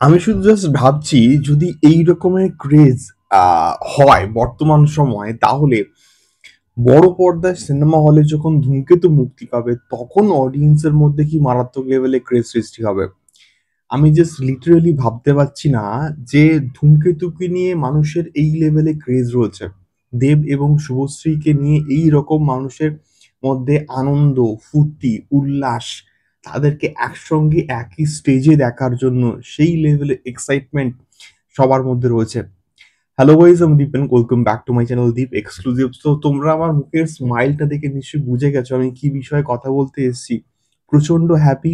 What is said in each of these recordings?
আমি শুধু জাস্ট ভাবছি যদি এই রকমের ক্রেজ হয় বর্তমান সময়ে, তাহলে বড় পর্দায় সিনেমা হলে যখন ধূমকেতু মুক্তি পাবে তখন অডিয়েন্সের মধ্যে কি মারাত্মক লেভেলে ক্রেজ সৃষ্টি হবে। আমি জাস্ট লিটারেলি ভাবতে পারছি না যে ধূমকেতুকে নিয়ে মানুষের এই লেভেলে ক্রেজ রয়েছে। দেব এবং শুভশ্রীকে নিয়ে এই রকম মানুষের মধ্যে আনন্দ, ফুর্তি, উল্লাস, তাদেরকে একসঙ্গে একই স্টেজে দেখার জন্য সেই লেভেলে এক্সাইটমেন্ট সবার মধ্যে রয়েছে। হ্যালো গাইস, আমি Dipen. Welcome back to my channel Deep exclusive. তো তোমরা আমার মুখের স্মাইলটা দেখে নিশ্চয়ই বুঝে গেছো আমি কি বিষয়ে কথা বলতে এসেছি। প্রচন্ড হ্যাপি,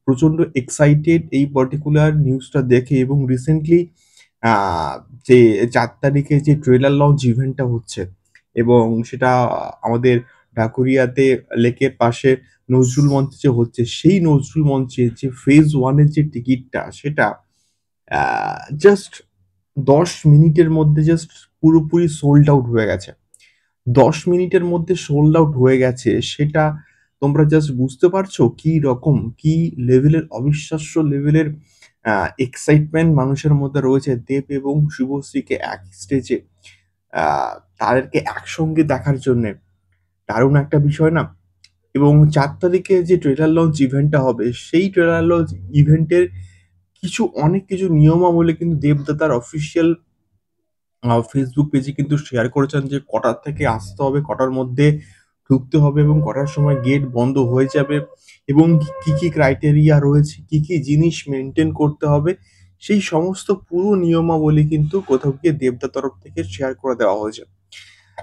প্রচন্ড এক্সাইটেড এই পার্টিকুলার নিউজটা দেখে। এবং রিসেন্টলি যে 4 তারিখে যে ট্রেলার লঞ্চ ইভেন্টটা হচ্ছে, এবং সেটা আমাদের ঢাকুরিয়াতে লেকের পাশে নজরুল মঞ্চে যে হচ্ছে, সেই নজরুল মঞ্চে যে ফেজ ওয়ানের যে টিকিটটা, সেটা জাস্ট 10 মিনিটের মধ্যে জাস্ট পুরোপুরি সোল্ড আউট হয়ে গেছে। 10 মিনিটের মধ্যে সোল্ড আউট হয়ে গেছে, সেটা তোমরা জাস্ট বুঝতে পারছো কি রকম, কি লেভেলের, অবিশ্বাস্য লেভেলের এক্সাইটমেন্ট মানুষের মধ্যে রয়েছে দেব এবং শুভশ্রীকে এক স্টেজে তাদেরকে একসঙ্গে দেখার জন্যে। দারুণ একটা বিষয় না? এবং 4 তারিখে যে ট্রেলার লঞ্চ ইভেন্টটা হবে, সেই ট্রেলার লঞ্চ ইভেন্টের অনেক কিছু নিয়মাবলী কিন্তু দেবদা তার অফিসিয়াল ফেসবুক পেজে কিন্তু শেয়ার করেছেন যে কটার থেকে আসতে হবে, কটার মধ্যে ঢুকতে হবে এবং কটার সময় গেট বন্ধ হয়ে যাবে, এবং কি কি ক্রাইটেরিয়া রয়েছে, কি কি জিনিস মেনটেন করতে হবে, সেই সমস্ত পুরো নিয়মাবলী কিন্তু কোথাও গিয়ে দেবদার তরফ থেকে শেয়ার করে দেওয়া হয়েছে।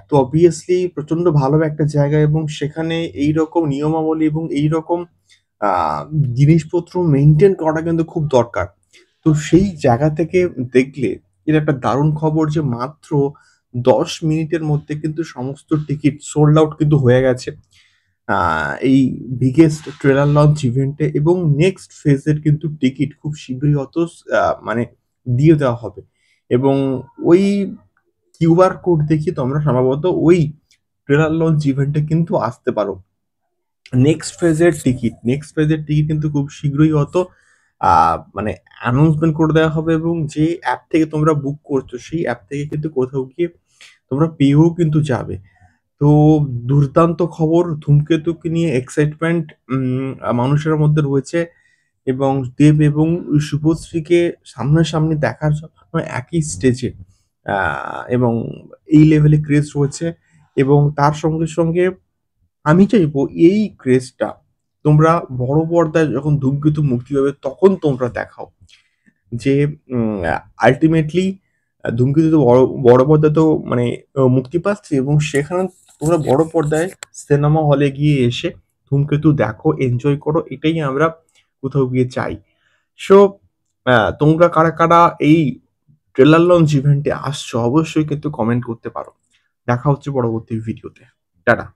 তো অবভিয়াসলি প্রচন্ড ভালো একটা জায়গা, এবং সেখানে এইরকম নিয়মাবলী এবং এইরকম আহ জিনিসপত্র মেনটেন করাটা কিন্তু খুব দরকার। তো সেই জায়গা থেকে দেখলে এটা একটা দারুণ খবর যে মাত্র 10 মিনিটের মধ্যে কিন্তু সমস্ত টিকিট সোল্ড আউট কিন্তু হয়ে গেছে এই বিগেস্ট ট্রেলার লঞ্চ ইভেন্টে। এবং নেক্সট ফেজের কিন্তু টিকিট খুব শীঘ্রই মানে দিয়ে দেওয়া হবে। এবং ওই কিউআর কোড দেখিয়ে তোমরা সম্ভবত ওই ট্রেলার লঞ্চ ইভেন্টে কিন্তু আসতে পারো। নেক্সট ফেজের টিকিট কিন্তু খুব শীঘ্রই মানে অ্যানাউন্সমেন্ট করে দেওয়া হবে, এবং যে অ্যাপ থেকে তোমরা বুক করছো সেই অ্যাপ থেকে কিন্তু কোথাও গিয়ে তোমরা পেয়েও কিন্তু যাবে। তো দুর্দান্ত খবর, ধূমকেতুকে নিয়ে এক্সাইটমেন্ট মানুষের মধ্যে রয়েছে, এবং দেব এবং শুভশ্রীকে সামনাসামনি দেখার জন্য একই স্টেজে এবং এই লেভেলে ক্রেজ রয়েছে। এবং তার সঙ্গে সঙ্গে আমি চাইবো এই ক্রেজটা তোমরা বড় পর্দায় যখন ধূমকেতু মুক্তি পাবে তখন তোমরা দেখাও। যে আল্টিমেটলি ধূমকেতু তো বড় পর্দায় তো মানে মুক্তি পাচ্ছে, এবং সেখানে তোমরা বড় পর্দায় সিনেমা হলে গিয়ে এসে ধূমকেতু দেখো, এনজয় করো। এটাই আমরা কোথাও গিয়ে চাই। সো তোমরা কারা, কারা এই ট্রেলার লঞ্চ ইভেন্টে আসছো অবশ্যই কিন্তু কমেন্ট করতে পারো। দেখা হচ্ছে পরবর্তী ভিডিওতে। টাটা।